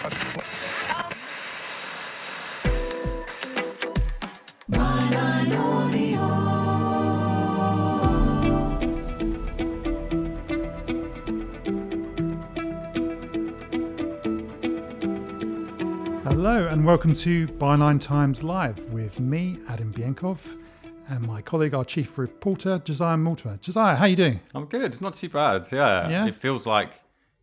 Hello and welcome to Byline Times Live with me, Adam Bienkov, and my colleague, our chief reporter, Josiah Mortimer. Josiah, how are you doing? I'm good. It's not too bad. Yeah. It feels like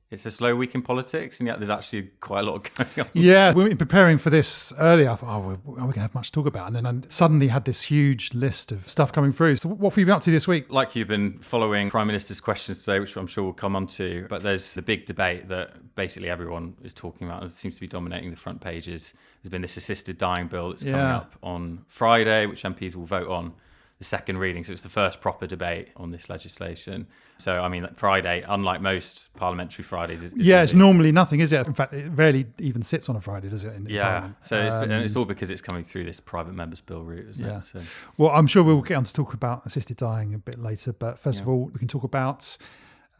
it's a slow week in politics, and yet there's actually quite a lot going on. Yeah, we were preparing for this earlier. I thought, are we going to have much to talk about? And then I suddenly had this huge list of stuff coming through. So what have you been up to this week? Like you've been following Prime Minister's questions today, which I'm sure we'll come on to, but there's the big debate that basically everyone is talking about. It seems to be dominating the front pages. There's been this assisted dying bill that's coming up on Friday, which MPs will vote on the second reading. So it's the first proper debate on this legislation. So, I mean, Friday, unlike most parliamentary Fridays... it's normally nothing, is it? In fact, it rarely even sits on a Friday, does it? In Parliament? So it's all because it's coming through this private members' bill route, isn't it? So. Well, I'm sure we'll get on to talk about assisted dying a bit later. But first of all, we can talk about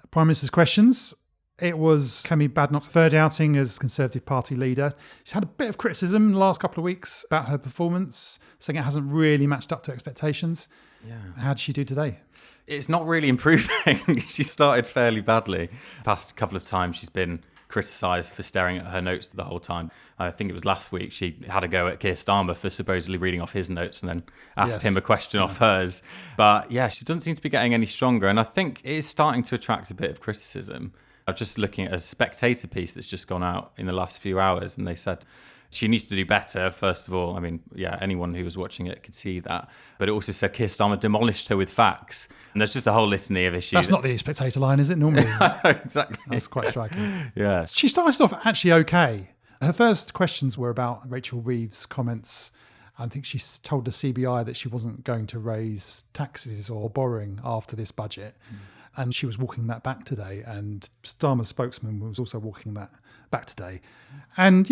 Prime Minister's questions. It was Kemi Badenoch's third outing as Conservative Party leader. She's had a bit of criticism in the last couple of weeks about her performance, saying it hasn't really matched up to expectations. Yeah. How did she do today? It's not really improving. She started fairly badly. Past couple of times she's been criticised for staring at her notes the whole time. I think it was last week she had a go at Keir Starmer for supposedly reading off his notes and then asked him a question off hers. But yeah, she doesn't seem to be getting any stronger. And I think it is starting to attract a bit of criticism. I'm just looking at a Spectator piece that's just gone out in the last few hours, and they said she needs to do better, first of all. I mean, anyone who was watching it could see that. But it also said Keir Starmer demolished her with facts. And there's just a whole litany of issues. That's not the Spectator line, is it? Normally. Exactly. That's quite striking. Yeah. She started off actually okay. Her first questions were about Rachel Reeves' comments. I think she told the CBI that she wasn't going to raise taxes or borrowing after this budget. And she was walking that back today. And Starmer's spokesman was also walking that back today. And,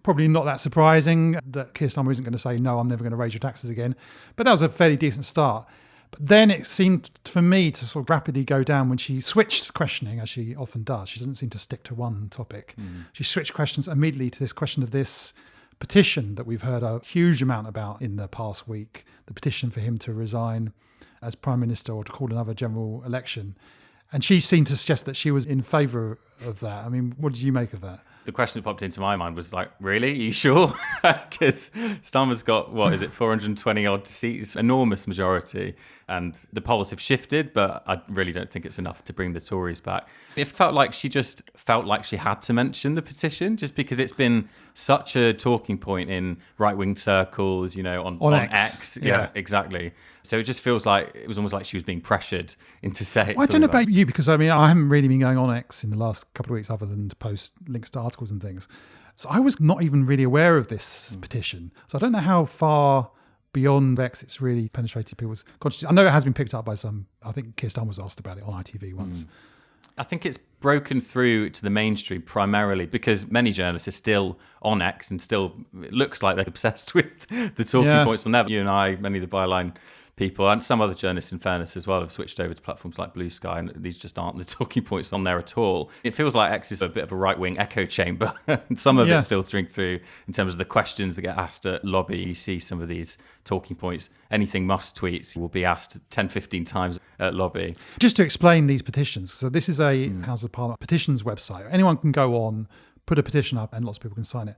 probably not that surprising that Keir Starmer isn't going to say, no, I'm never going to raise your taxes again. But that was a fairly decent start. But then it seemed for me to sort of rapidly go down when she switched questioning, as she often does. She doesn't seem to stick to one topic. She switched questions immediately to this question of this petition that we've heard a huge amount about in the past week, the petition for him to resign as Prime Minister or to call another general election. And she seemed to suggest that she was in favour of that. I mean, what did you make of that? The question that popped into my mind was like, really? Are you sure? Because Starmer's got, 420 odd seats, enormous majority. And the polls have shifted, but I really don't think it's enough to bring the Tories back. It felt like she had to mention the petition just because it's been such a talking point in right-wing circles, on X. Yeah, exactly. So it just feels like it was almost like she was being pressured into saying. Well, I don't know about you, because I haven't really been going on X in the last couple of weeks other than to post links to articles and things. So I was not even really aware of this petition. So I don't know how far beyond X it's really penetrated people's consciousness. I know it has been picked up by some. I think Keir Starmer was asked about it on ITV once. I think it's broken through to the mainstream primarily because many journalists are still on X and still it looks like they're obsessed with the talking points on there. You and I, many of the Byline people and some other journalists in fairness as well have switched over to platforms like Blue Sky, and these just aren't the talking points on there at all. It feels like X is a bit of a right-wing echo chamber. Some of it's filtering through in terms of the questions that get asked at lobby. You see some of these talking points. Anything must tweets will be asked 10, 15 times at lobby. Just to explain these petitions. So this is a House of Parliament petitions website. Anyone can go on, put a petition up, and lots of people can sign it.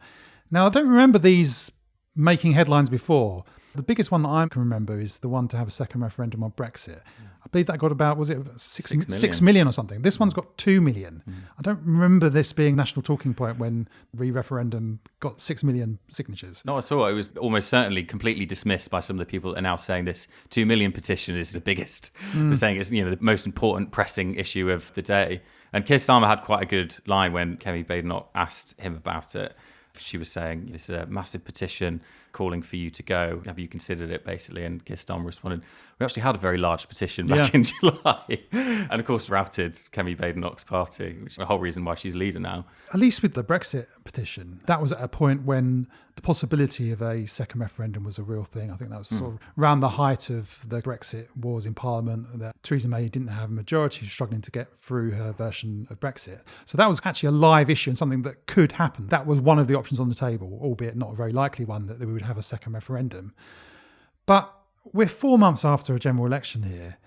Now, I don't remember these making headlines before. The biggest one that I can remember is the one to have a second referendum on Brexit. I believe that got about, was it 6 million or something? This one's got 2 million. I don't remember this being national talking point when re-referendum got 6 million signatures. Not at all. It was almost certainly completely dismissed by some of the people that are now saying this 2 million petition is the biggest. They're saying it's the most important pressing issue of the day. And Keir Starmer had quite a good line when Kemi Badenoch asked him about it. She was saying this is a massive petition calling for you to go. Have you considered it, basically? And Keir Starmer responded, we actually had a very large petition back in July. And of course, routed Kemi Badenoch's party, which is the whole reason why she's leader now. At least with the Brexit petition, that was at a point when the possibility of a second referendum was a real thing. I think that was sort of around the height of the Brexit wars in Parliament, that Theresa May didn't have a majority, she was struggling to get through her version of Brexit. So that was actually a live issue and something that could happen. That was one of the options on the table, albeit not a very likely one, that we would have a second referendum. But we're 4 months after a general election here,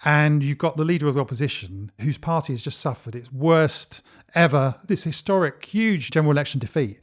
and you've got the leader of the opposition whose party has just suffered its worst ever, this historic, huge general election defeat,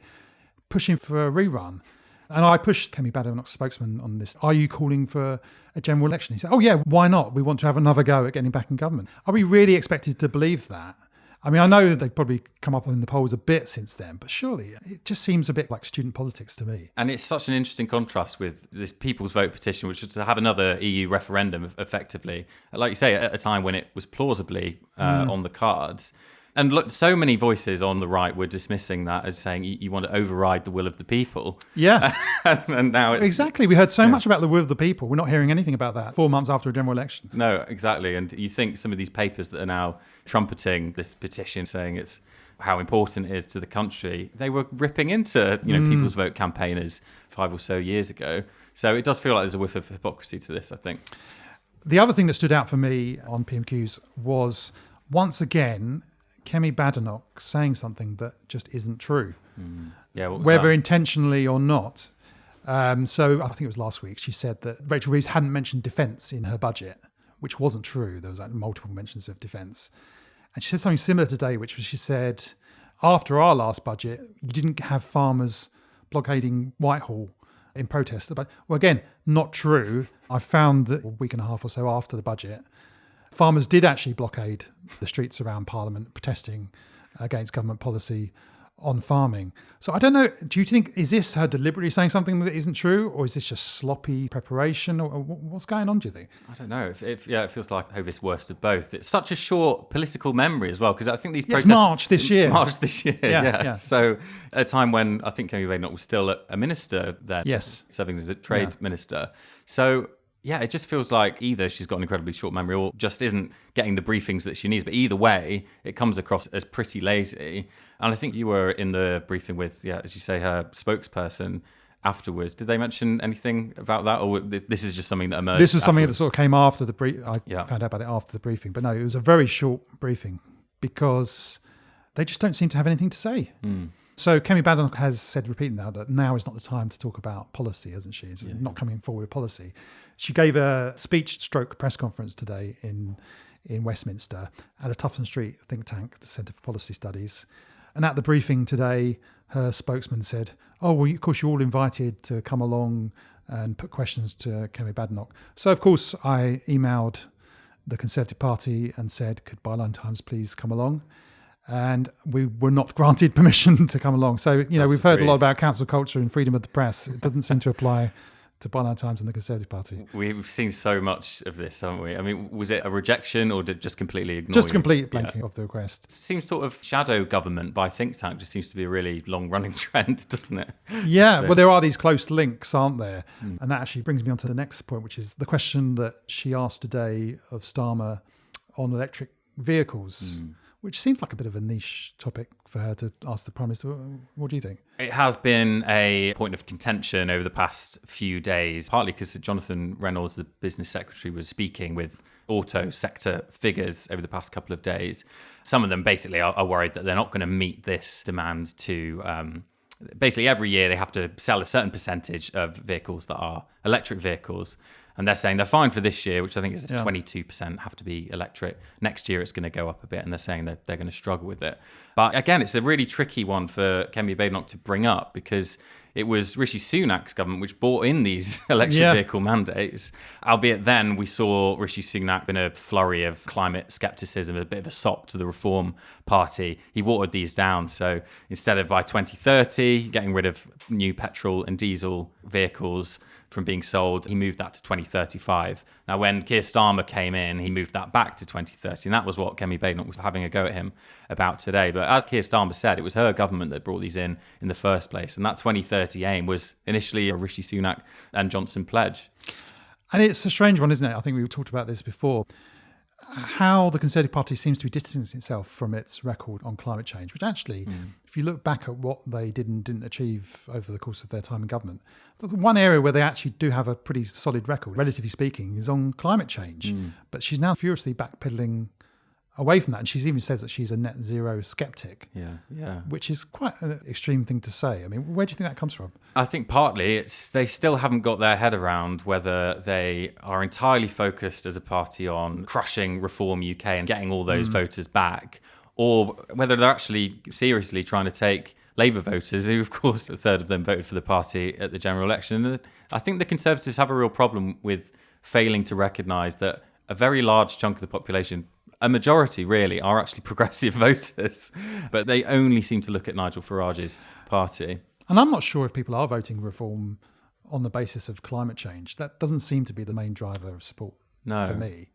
pushing for a rerun. And I pushed Kemi Badenoch's spokesman on this. Are you calling for a general election? He said, oh yeah, why not? We want to have another go at getting back in government. Are we really expected to believe that? I mean, I know they've probably come up in the polls a bit since then, but surely it just seems a bit like student politics to me. And it's such an interesting contrast with this People's Vote petition, which was to have another EU referendum, effectively, like you say, at a time when it was plausibly on the cards. And look, so many voices on the right were dismissing that as saying you want to override the will of the people. Yeah. And now it's... Exactly. We heard so much about the will of the people. We're not hearing anything about that 4 months after a general election. No, exactly. And you think some of these papers that are now trumpeting this petition, saying it's how important it is to the country, they were ripping into, People's Vote campaigners 5 or so years ago. So it does feel like there's a whiff of hypocrisy to this, I think. The other thing that stood out for me on PMQs was, once again, Kemi Badenoch saying something that just isn't true. Yeah, what was whether that? intentionally or not. So I think it was last week, she said that Rachel Reeves hadn't mentioned defence in her budget, which wasn't true. There was multiple mentions of defence. And she said something similar today, which was, she said, after our last budget, you didn't have farmers blockading Whitehall in protest. Well, again, not true. I found that a week and a half or so after the budget, farmers did actually blockade the streets around Parliament, protesting against government policy on farming. So I don't know, do you think, is this her deliberately saying something that isn't true, or is this just sloppy preparation, or what's going on, do you think? I don't know. It feels like Hovis worst of both. It's such a short political memory as well, because I think these protests... It's March this year. Yeah. So at a time when I think Kemi Badenoch was still a minister there, serving as a trade minister. So... yeah, it just feels like either she's got an incredibly short memory or just isn't getting the briefings that she needs. But either way, it comes across as pretty lazy. And I think you were in the briefing with, as you say, her spokesperson afterwards. Did they mention anything about that? Or this is just something that emerged? This was something that sort of came after the brief. I found out about it after the briefing. But no, it was a very short briefing because they just don't seem to have anything to say. So Kemi Badenoch has said repeatedly that now is not the time to talk about policy, hasn't she? It's not coming forward with policy. She gave a speech-stroke press conference today in Westminster at a Tufton Street think tank, the Centre for Policy Studies. And at the briefing today, her spokesman said, oh, well, of course, you're all invited to come along and put questions to Kemi Badenoch. So, of course, I emailed the Conservative Party and said, could Byline Times please come along? And we were not granted permission to come along. So, we've heard a lot about cancel culture and freedom of the press. It doesn't seem to apply to Byline Times and the Conservative Party. We've seen so much of this, haven't we? I mean, was it a rejection or did it just completely ignore Just complete blanking of the request. It seems sort of shadow government by think tank just seems to be a really long-running trend, doesn't it? Yeah, well, there are these close links, aren't there? And that actually brings me on to the next point, which is the question that she asked today of Starmer on electric vehicles. Which seems like a bit of a niche topic for her to ask the Prime Minister. What do you think? It has been a point of contention over the past few days, partly because Jonathan Reynolds, the business secretary, was speaking with auto sector figures over the past couple of days. Some of them basically are worried that they're not going to meet this demand to... basically, every year they have to sell a certain percentage of vehicles that are electric vehicles. And they're saying they're fine for this year, which I think is 22% have to be electric. Next year, it's going to go up a bit, and they're saying that they're going to struggle with it. But again, it's a really tricky one for Kemi Badenoch to bring up because it was Rishi Sunak's government which brought in these electric vehicle mandates. Albeit then we saw Rishi Sunak in a flurry of climate scepticism, a bit of a sop to the Reform Party. He watered these down. So instead of by 2030 getting rid of new petrol and diesel vehicles from being sold, he moved that to 2035. Now, when Keir Starmer came in, he moved that back to 2030, and that was what Kemi Badenoch was having a go at him about today. But as Keir Starmer said, it was her government that brought these in the first place, and that 2030 2030 aim was initially a Rishi Sunak and Johnson pledge. And it's a strange one, isn't it? I think we talked about this before. How the Conservative Party seems to be distancing itself from its record on climate change, which actually, if you look back at what they did and didn't achieve over the course of their time in government, the one area where they actually do have a pretty solid record, relatively speaking, is on climate change. But she's now furiously backpedaling away from that. And she's even says that she's a net zero skeptic, which is quite an extreme thing to say. I mean, where do you think that comes from? I think partly it's they still haven't got their head around whether they are entirely focused as a party on crushing Reform UK and getting all those voters back, or whether they're actually seriously trying to take Labour voters, who of course a third of them voted for the party at the general election. And I think the Conservatives have a real problem with failing to recognise that a very large chunk of the population, a majority really, are actually progressive voters, but they only seem to look at Nigel Farage's party. And I'm not sure if people are voting Reform on the basis of climate change. That doesn't seem to be the main driver of support for me.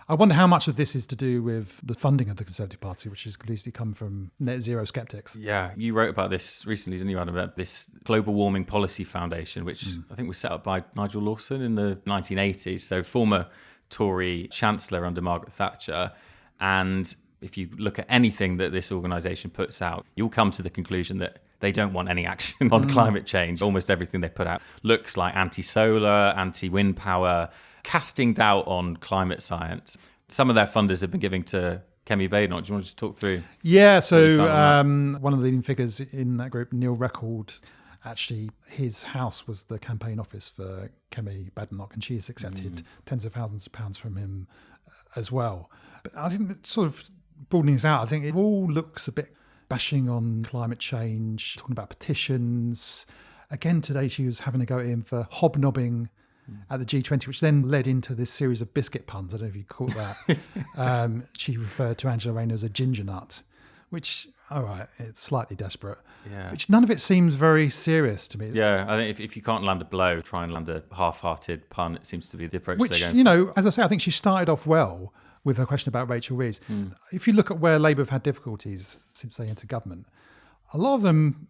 I wonder how much of this is to do with the funding of the Conservative Party, which has completely come from net zero skeptics. Yeah, you wrote about this recently, didn't you, Adam, about this Global Warming Policy Foundation, which I think was set up by Nigel Lawson in the 1980s, so former Tory Chancellor under Margaret Thatcher. And if you look at anything that this organisation puts out, you'll come to the conclusion that they don't want any action on climate change. Almost everything they put out looks like anti-solar, anti-wind power, casting doubt on climate science. Some of their funders have been giving to Kemi Badenoch. Do you want to just talk through? Yeah, so one of the leading figures in that group, Neil Record, actually his house was the campaign office for Kemi Badenoch, and she has accepted tens of thousands of pounds from him as well. But I think that sort of broadening this out, I think it all looks a bit bashing on climate change, talking about petitions. Again, today she was having a go at him for hobnobbing at the G20, which then led into this series of biscuit puns. I don't know if you caught that. She referred to Angela Rayner as a ginger nut, which, all right, it's slightly desperate. Yeah. Which none of it seems very serious to me. Yeah, I think if you can't land a blow, try and land a half-hearted pun. It seems to be the approach Which, they're going you know, as I say, I think she started off well with her question about Rachel Reeves. If you look at where Labour have had difficulties since they entered government, a lot of them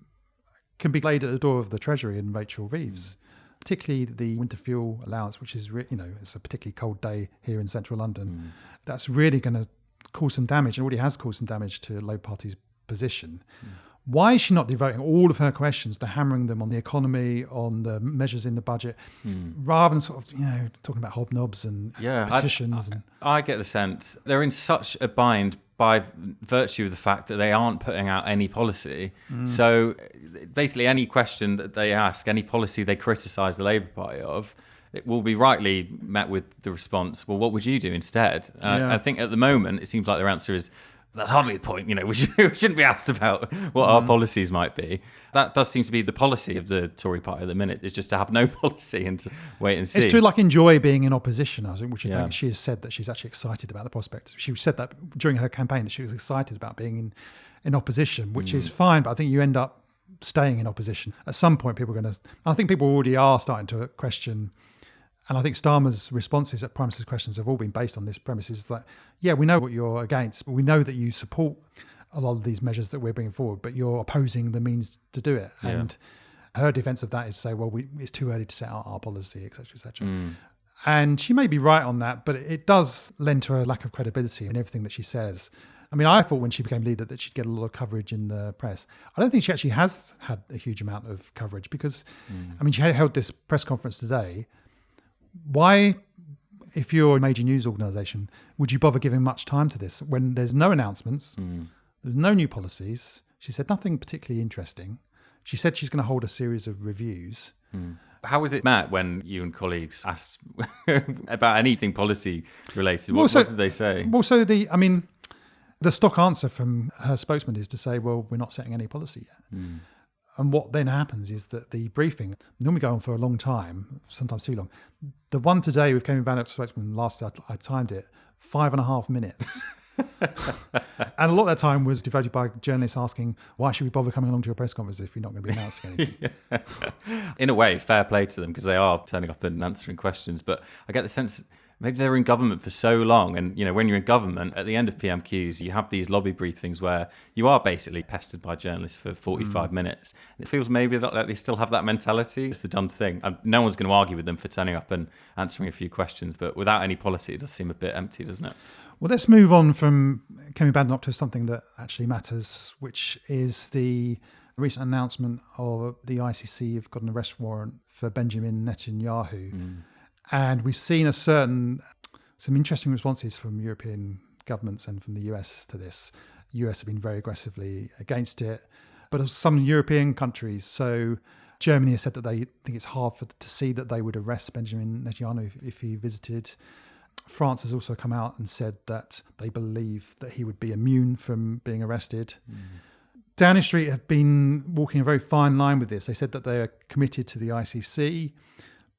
can be laid at the door of the Treasury and Rachel Reeves, particularly the winter fuel allowance, which is, it's a particularly cold day here in central London. That's really going to cause some damage, and already has caused some damage to Labour Party's position. Why is she not devoting all of her questions to hammering them on the economy, on the measures in the budget, rather than sort of, talking about hobnobs and petitions? I get the sense they're in such a bind by virtue of the fact that they aren't putting out any policy. So basically any question that they ask, any policy they criticise the Labour Party of, it will be rightly met with the response, well, what would you do instead? I think at the moment, it seems like their answer is, that's hardly the point. We shouldn't be asked about what our policies might be. That does seem to be the policy of the Tory party at the minute, is just to have no policy and to wait and see. It's to enjoy being in opposition, I think, which I think she has said that she's actually excited about the prospect. She said that during her campaign, that she was excited about being in opposition, which is fine, but I think you end up staying in opposition. At some point, I think people already are starting to question. And I think Starmer's responses at Prime Minister's questions have all been based on this premise, is that, we know what you're against, but we know that you support a lot of these measures that we're bringing forward, but you're opposing the means to do it. Yeah. And her defence of that is to say, well, it's too early to set out our policy, etc., etc. And she may be right on that, but it does lend to a lack of credibility in everything that she says. I mean, I thought when she became leader that she'd get a lot of coverage in the press. I don't think she actually has had a huge amount of coverage because, she held this press conference today. Why, if you're a major news organisation, would you bother giving much time to this when there's no announcements, there's no new policies? She said nothing particularly interesting. She said she's going to hold a series of reviews. How was it met when you and colleagues asked about anything policy related? What did they say? Well, so the stock answer from her spokesman is to say, well, we're not setting any policy yet. And what then happens is that the briefing normally go on for a long time, sometimes too long. The one today with Kemi Badenoch's spokesman, last I timed it, 5.5 minutes. And a lot of that time was devoted by journalists asking, why should we bother coming along to your press conference if you're not going to be announcing anything? In a way, fair play to them because they are turning up and answering questions. But I get the sense maybe they were in government for so long. And, when you're in government, at the end of PMQs, you have these lobby briefings where you are basically pestered by journalists for 45 minutes. It feels maybe that like they still have that mentality. It's the done thing. No one's going to argue with them for turning up and answering a few questions. But without any policy, it does seem a bit empty, doesn't it? Well, let's move on from Kemi Badenoch to something that actually matters, which is the recent announcement of the ICC have got an arrest warrant for Benjamin Netanyahu. And we've seen some interesting responses from European governments and from the US to this. The US have been very aggressively against it, but some European countries, so Germany has said that they think it's hard to see that they would arrest Benjamin Netanyahu if he visited. France has also come out and said that they believe that he would be immune from being arrested. Downing Street have been walking a very fine line with this. They said that they are committed to the ICC,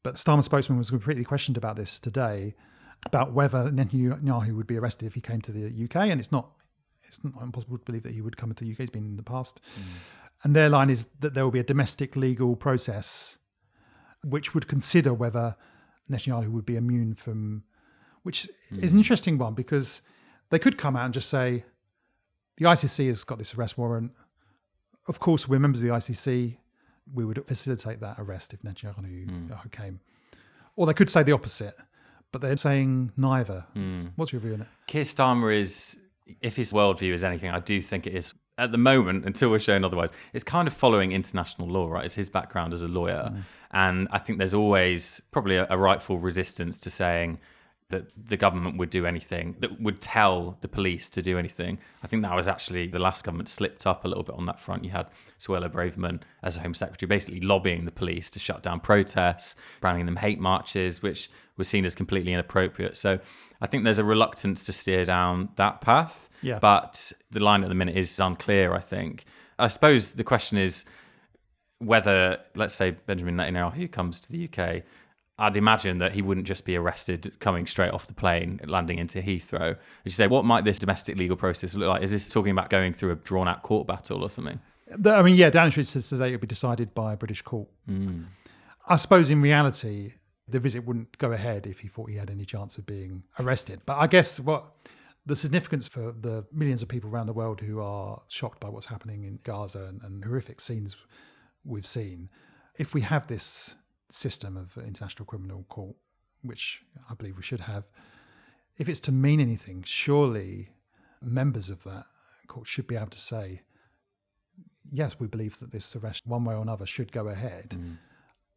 but the Starmer spokesman was completely questioned about this today, about whether Netanyahu would be arrested if he came to the UK, and it's not impossible to believe that he would come to the UK. He's been in the past. And their line is that there will be a domestic legal process which would consider whether Netanyahu would be immune from, which is an interesting one, because they could come out and just say, the ICC has got this arrest warrant. Of course, we're members of the ICC. We would facilitate that arrest if Netanyahu came. Or they could say the opposite, but they're saying neither. What's your view on it? Keir Starmer is, if his worldview is anything, I do think it is, at the moment, until we're shown otherwise, it's kind of following international law, right? It's his background as a lawyer. And I think there's always probably a rightful resistance to saying that the government would do anything, that would tell the police to do anything. I think that was actually, the last government slipped up a little bit on that front. You had Suella Braverman as a Home Secretary basically lobbying the police to shut down protests, branding them hate marches, which was seen as completely inappropriate. So I think there's a reluctance to steer down that path. Yeah. But the line at the minute is unclear, I think. I suppose the question is whether, let's say, Benjamin Netanyahu comes to the UK, I'd imagine that he wouldn't just be arrested coming straight off the plane, landing into Heathrow. As you say, what might this domestic legal process look like? Is this talking about going through a drawn-out court battle or something? I mean, yeah, Downing Street says today it will be decided by a British court. I suppose in reality, the visit wouldn't go ahead if he thought he had any chance of being arrested. But I guess what the significance for the millions of people around the world who are shocked by what's happening in Gaza and horrific scenes we've seen, if we have this system of International Criminal Court, which I believe we should have, if it's to mean anything, surely members of that court should be able to say, yes, we believe that this arrest, one way or another, should go ahead.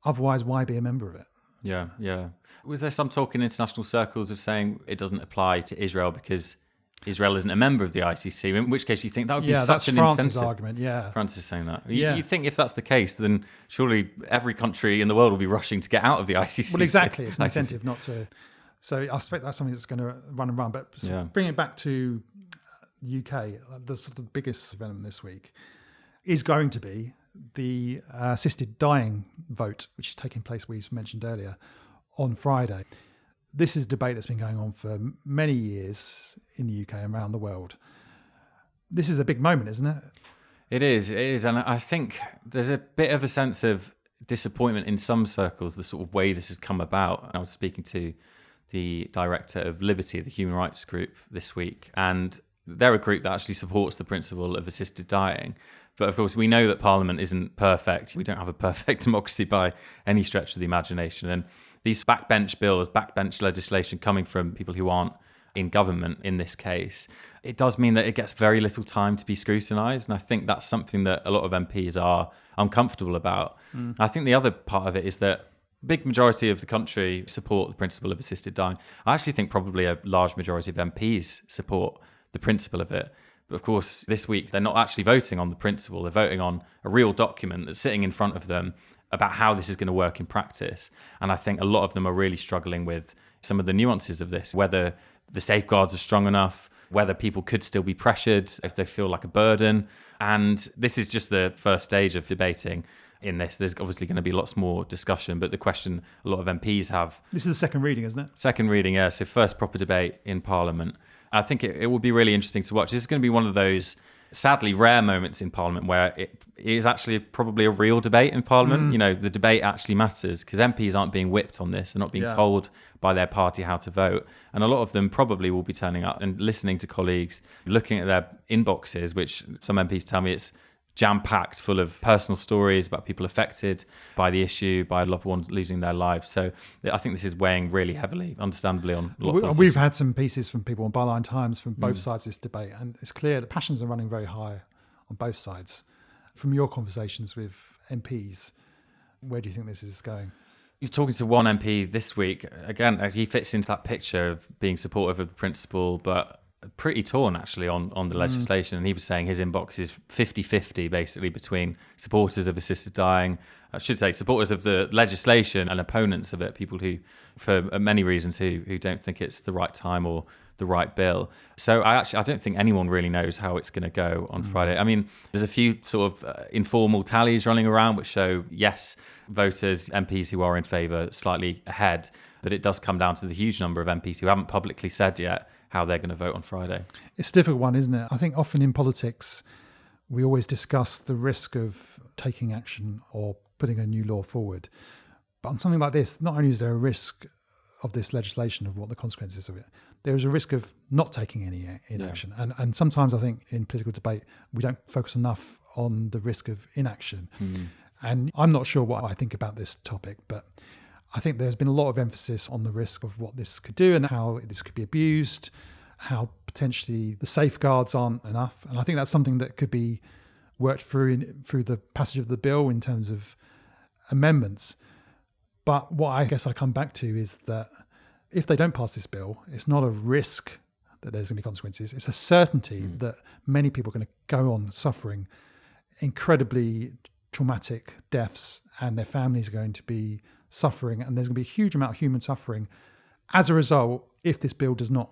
Otherwise, why be a member of it? Yeah. Was there some talk in international circles of saying it doesn't apply to Israel because Israel isn't a member of the ICC, in which case you think that would be such an France's incentive. argument, yeah. France is saying that. You think if that's the case, then surely every country in the world will be rushing to get out of the ICC. Well, exactly. It's an incentive not to. So I expect that's something that's going to run and run. But bring it back to UK, the sort of biggest development this week is going to be the assisted dying vote, which is taking place, we mentioned earlier, on Friday. This is a debate that's been going on for many years in the UK and around the world. This is a big moment, isn't it? It is. And I think there's a bit of a sense of disappointment in some circles, the sort of way this has come about. I was speaking to the director of Liberty, the human rights group, this week, and they're a group that actually supports the principle of assisted dying. But of course, we know that Parliament isn't perfect. We don't have a perfect democracy by any stretch of the imagination. And these backbench bills, backbench legislation coming from people who aren't in government in this case, it does mean that it gets very little time to be scrutinised. And I think that's something that a lot of MPs are uncomfortable about. I think the other part of it is that a big majority of the country support the principle of assisted dying. I actually think probably a large majority of MPs support the principle of it. But of course, this week, they're not actually voting on the principle. They're voting on a real document that's sitting in front of them about how this is going to work in practice. And I think a lot of them are really struggling with some of the nuances of this, whether the safeguards are strong enough, whether people could still be pressured if they feel like a burden. And this is just the first stage of debating in this. There's obviously going to be lots more discussion, but the question a lot of MPs have... This is the second reading, isn't it? Second reading, yeah. So first proper debate in Parliament. I think it will be really interesting to watch. This is going to be one of those sadly rare moments in Parliament where it is actually probably a real debate in Parliament. You know, the debate actually matters because MPs aren't being whipped on this. They're not being told by their party how to vote. And a lot of them probably will be turning up and listening to colleagues, looking at their inboxes, which some MPs tell me it's jam-packed full of personal stories about people affected by the issue, by loved ones losing their lives. So I think this is weighing really heavily, understandably, on a lot of We've had some pieces from people on Byline Times from both sides of this debate, and it's clear that passions are running very high on both sides. From your conversations with MPs, where do you think this is going? He's talking to one MP this week. Again, he fits into that picture of being supportive of the principle, but pretty torn actually on the legislation. And he was saying his inbox is 50-50 basically between supporters of assisted dying, I should say supporters of the legislation, and opponents of it, people who, for many reasons, who don't think it's the right time or the right bill. So I don't think anyone really knows how it's going to go on Friday. I mean, there's a few sort of informal tallies running around which show yes voters, MPs who are in favour, slightly ahead, but it does come down to the huge number of MPs who haven't publicly said yet how they're going to vote on Friday. It's a difficult one, isn't it? I think often in politics, we always discuss the risk of taking action or putting a new law forward. But on something like this, not only is there a risk of this legislation, of what the consequences of it, there is a risk of not taking any inaction. And sometimes I think in political debate, we don't focus enough on the risk of inaction. And I'm not sure what I think about this topic, but I think there's been a lot of emphasis on the risk of what this could do and how this could be abused, how potentially the safeguards aren't enough. And I think that's something that could be worked through the passage of the bill in terms of amendments. But what I guess I come back to is that if they don't pass this bill, it's not a risk that there's going to be consequences. It's a certainty that many people are going to go on suffering incredibly traumatic deaths, and their families are going to be suffering, and there's going to be a huge amount of human suffering as a result if this bill does not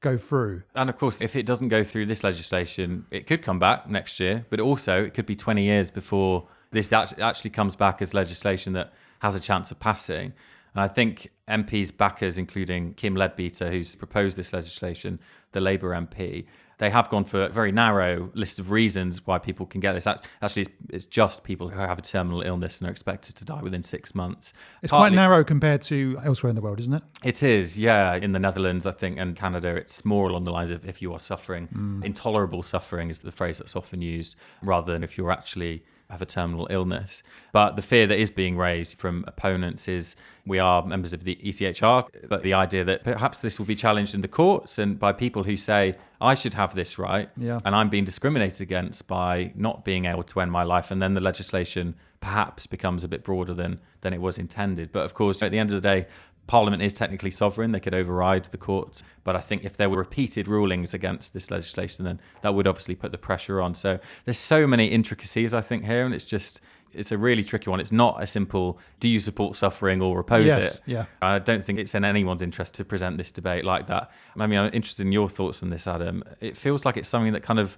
go through. And of course, if it doesn't go through this legislation, it could come back next year, but also it could be 20 years before this actually comes back as legislation that has a chance of passing. And I think MPs backers, including Kim Leadbeater, who's proposed this legislation, the Labour MP, they have gone for a very narrow list of reasons why people can get this. Actually, it's just people who have a terminal illness and are expected to die within 6 months. It's quite narrow compared to elsewhere in the world, isn't it? It is, yeah. In the Netherlands, I think, and Canada, it's more along the lines of if you are suffering. Intolerable suffering is the phrase that's often used, rather than if you're actually have a terminal illness. But the fear that is being raised from opponents is we are members of the ECHR, but the idea that perhaps this will be challenged in the courts and by people who say, I should have this right, and I'm being discriminated against by not being able to end my life. And then the legislation perhaps becomes a bit broader than it was intended. But of course, at the end of the day, Parliament is technically sovereign. They could override the courts. But I think if there were repeated rulings against this legislation, then that would obviously put the pressure on. So there's so many intricacies, I think, here. And it's a really tricky one. It's not a simple, do you support suffering or oppose it? Yeah. I don't think it's in anyone's interest to present this debate like that. I mean, I'm interested in your thoughts on this, Adam. It feels like it's something that kind of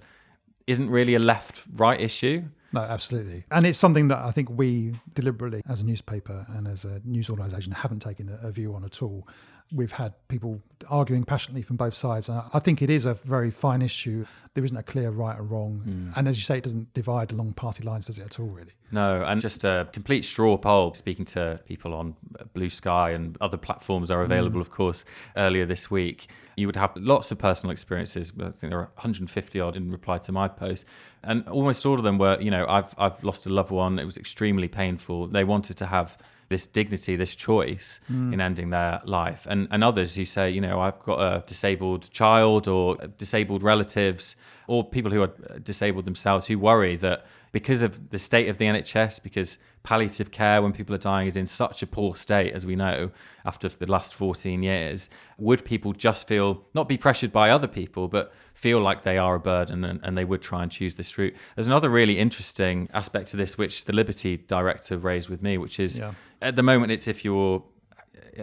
isn't really a left-right issue. No, absolutely. And it's something that I think we deliberately, as a newspaper and as a news organisation, haven't taken a view on at all. We've had people arguing passionately from both sides. And I think it is a very fine issue. There isn't a clear right or wrong. And as you say, it doesn't divide along party lines, does it at all, really? No, and just a complete straw poll, speaking to people on Blue Sky and other platforms are available, of course, earlier this week. You would have lots of personal experiences. I think there are 150 odd in reply to my post. And almost all of them were, I've lost a loved one. It was extremely painful. They wanted to have this dignity, this choice in ending their life. And others who say, I've got a disabled child or disabled relatives or people who are disabled themselves who worry that because of the state of the NHS, because palliative care when people are dying is in such a poor state, as we know, after the last 14 years, would people just not be pressured by other people, but feel like they are a burden and they would try and choose this route. There's another really interesting aspect to this, which the Liberty director raised with me, which is at the moment, it's if you're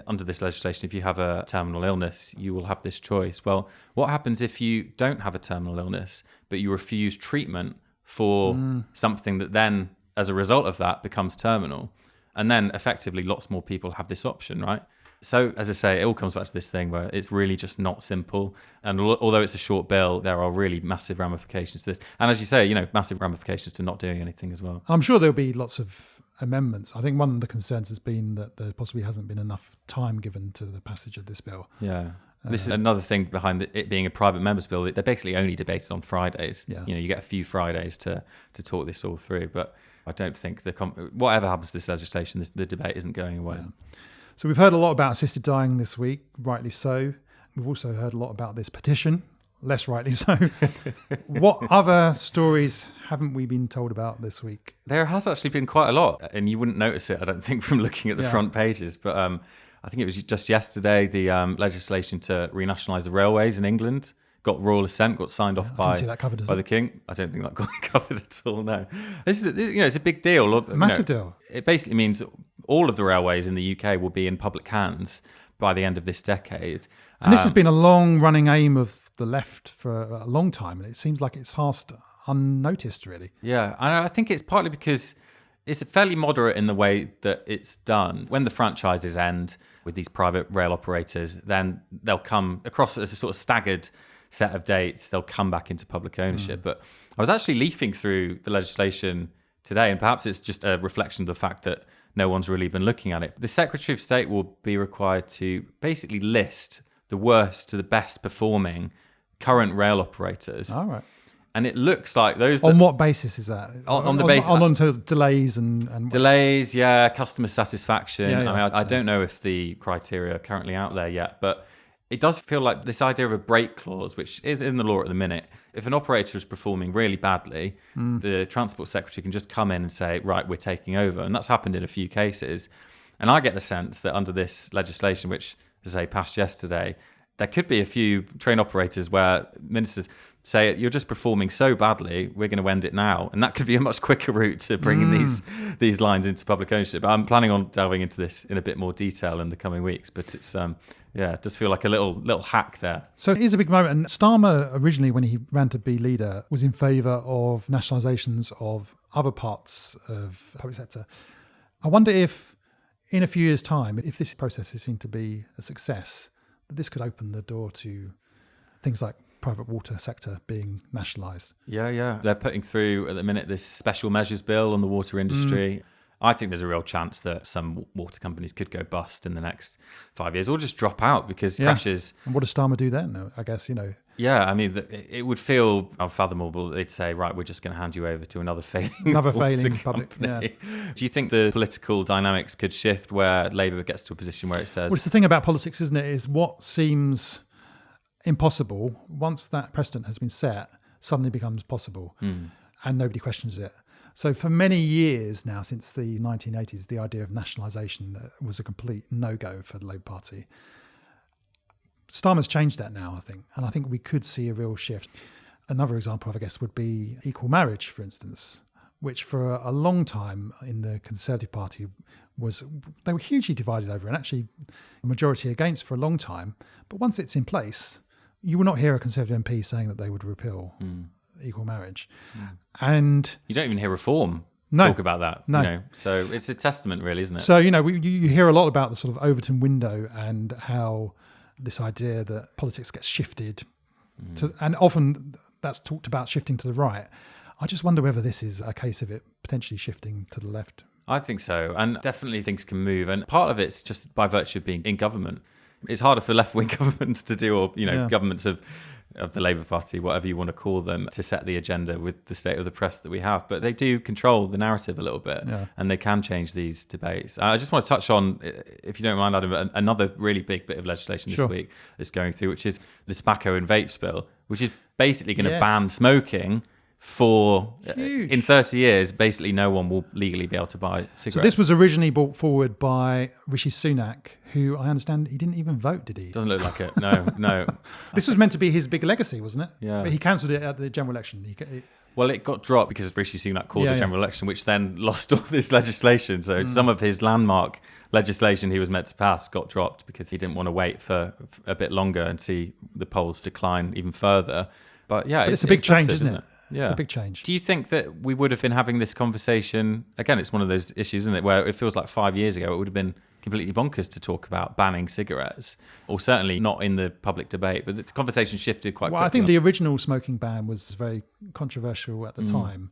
under this legislation, if you have a terminal illness, you will have this choice. Well, what happens if you don't have a terminal illness, but you refuse treatment for something that then, as a result of that, becomes terminal? And then effectively lots more people have this option, right? So, as I say, it all comes back to this thing where it's really just not simple. And although it's a short bill, there are really massive ramifications to this. And as you say, massive ramifications to not doing anything as well. I'm sure there'll be lots of amendments. I think one of the concerns has been that there possibly hasn't been enough time given to the passage of this bill. Yeah. This is another thing behind it being a private members bill. They're basically only debated on Fridays. Yeah. You get a few Fridays to talk this all through. But I don't think whatever happens to this legislation, the debate isn't going away. Yeah. So we've heard a lot about assisted dying this week, rightly so. We've also heard a lot about this petition, less rightly so. What other stories haven't we been told about this week? There has actually been quite a lot, and you wouldn't notice it, I don't think, from looking at the front pages. But I think it was just yesterday, the legislation to renationalise the railways in England got royal assent, got signed off by the King. I don't think that got covered at all, no. This is, it's a big deal. Massive deal. It basically means all of the railways in the UK will be in public hands by the end of this decade. And this has been a long-running aim of the left for a long time, and it seems like it's passed unnoticed, really. Yeah, and I think it's partly because it's fairly moderate in the way that it's done. When the franchises end with these private rail operators, then they'll come across as a sort of staggered set of dates. They'll come back into public ownership. But I was actually leafing through the legislation today, and perhaps it's just a reflection of the fact that no one's really been looking at it. The Secretary of State will be required to basically list the worst to the best performing current rail operators. All right. And it looks like those... On what basis is that? On the basis... On delays and... Delays, yeah, customer satisfaction. Yeah. I don't know if the criteria are currently out there yet, but it does feel like this idea of a break clause, which is in the law at the minute. If an operator is performing really badly, the Transport Secretary can just come in and say, right, we're taking over. And that's happened in a few cases. And I get the sense that under this legislation, which, as I say, passed yesterday, there could be a few train operators where ministers say, you're just performing so badly, we're going to end it now. And that could be a much quicker route to bringing these lines into public ownership. But I'm planning on delving into this in a bit more detail in the coming weeks. But it's, it does feel like a little hack there. So it is a big moment. And Starmer, originally, when he ran to be leader, was in favour of nationalisations of other parts of the public sector. I wonder if, in a few years' time, if this process is seen to be a success, this could open the door to things like private water sector being nationalised. Yeah. They're putting through at the minute this special measures bill on the water industry. I think there's a real chance that some water companies could go bust in the next 5 years or just drop out because crashes. And what does Starmer do then? I guess, Yeah, I mean, it would feel unfathomable that they'd say, right, we're just going to hand you over to another failing public. Yeah. Do you think the political dynamics could shift where Labour gets to a position where it says... Well, it's the thing about politics, isn't it, is what seems impossible, once that precedent has been set, suddenly becomes possible and nobody questions it. So for many years now, since the 1980s, the idea of nationalisation was a complete no-go for the Labour Party. Starmer's changed that now, I think, and I think we could see a real shift. Another example, I guess, would be equal marriage, for instance, which for a long time in the Conservative Party they were hugely divided over, and actually a majority against for a long time. But once it's in place, you will not hear a Conservative MP saying that they would repeal equal marriage. And you don't even hear Reform talk about that. No. So it's a testament, really, isn't it? So, you hear a lot about the sort of Overton window and how this idea that politics gets shifted to, and often that's talked about shifting to the right. I just wonder whether this is a case of it potentially shifting to the left. I think so. And definitely things can move. And part of it's just by virtue of being in government. It's harder for left-wing governments to do, or, governments of the Labour Party, whatever you want to call them, to set the agenda with the state of the press that we have. But they do control the narrative a little bit, and they can change these debates. I just want to touch on, if you don't mind, Adam, another really big bit of legislation this week that's going through, which is the tobacco and vapes bill, which is basically going to ban smoking for, in 30 years, basically no one will legally be able to buy cigarettes. So this was originally brought forward by Rishi Sunak, who I understand he didn't even vote, did he? Doesn't look like it, no. This was meant to be his big legacy, wasn't it? Yeah. But he cancelled it at the general election. Well, it got dropped because Rishi Sunak called the general election, which then lost all this legislation. So some of his landmark legislation he was meant to pass got dropped because he didn't want to wait for a bit longer and see the polls decline even further. But it's a big change, isn't it? Yeah. It's a big change. Do you think that we would have been having this conversation? Again, it's one of those issues, isn't it, where it feels like 5 years ago it would have been completely bonkers to talk about banning cigarettes, or certainly not in the public debate. But the conversation shifted quite quickly. I think the original smoking ban was very controversial at the time.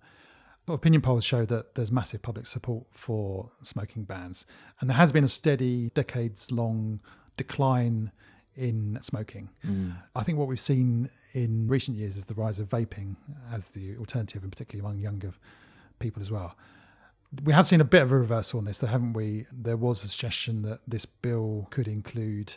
Opinion polls show that there's massive public support for smoking bans. And there has been a steady, decades-long decline in smoking. I think what we've seen in recent years is the rise of vaping as the alternative, and particularly among younger people as well. We have seen a bit of a reversal on this, though, haven't we? There was a suggestion that this bill could include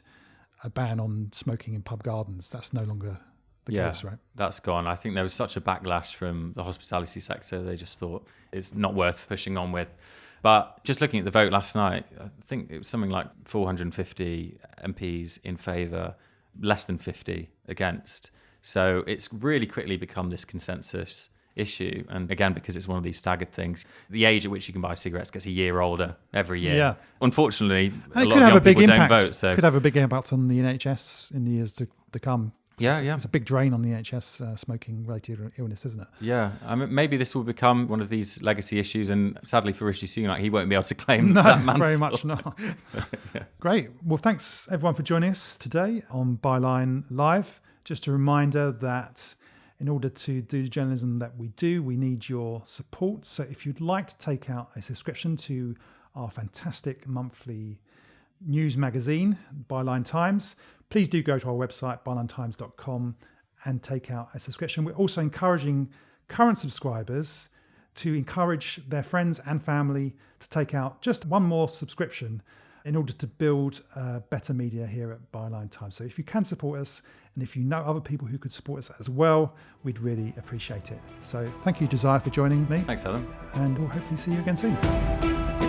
a ban on smoking in pub gardens. That's no longer the case, right? That's gone. I think there was such a backlash from the hospitality sector. They just thought it's not worth pushing on with. But just looking at the vote last night, I think it was something like 450 MPs in favour, less than 50 against. So it's really quickly become this consensus issue. And again, because it's one of these staggered things, the age at which you can buy cigarettes gets a year older every year. Yeah. Unfortunately, and a lot of young people don't vote. So could have a big impact on the NHS in the years to come. It's a big drain on the NHS smoking-related illness, isn't it? Yeah, I mean, maybe this will become one of these legacy issues, and sadly for Rishi Sunak, he won't be able to claim that mantle. No, very much not. Great. Well, thanks everyone for joining us today on Byline Live. Just a reminder that in order to do the journalism that we do, we need your support. So if you'd like to take out a subscription to our fantastic monthly news magazine, Byline Times, please do go to our website, bylinetimes.com, and take out a subscription. We're also encouraging current subscribers to encourage their friends and family to take out just one more subscription in order to build better media here at Byline Times. So if you can support us, and if you know other people who could support us as well, we'd really appreciate it. So thank you, Josiah, for joining me. Thanks, Adam. And we'll hopefully see you again soon.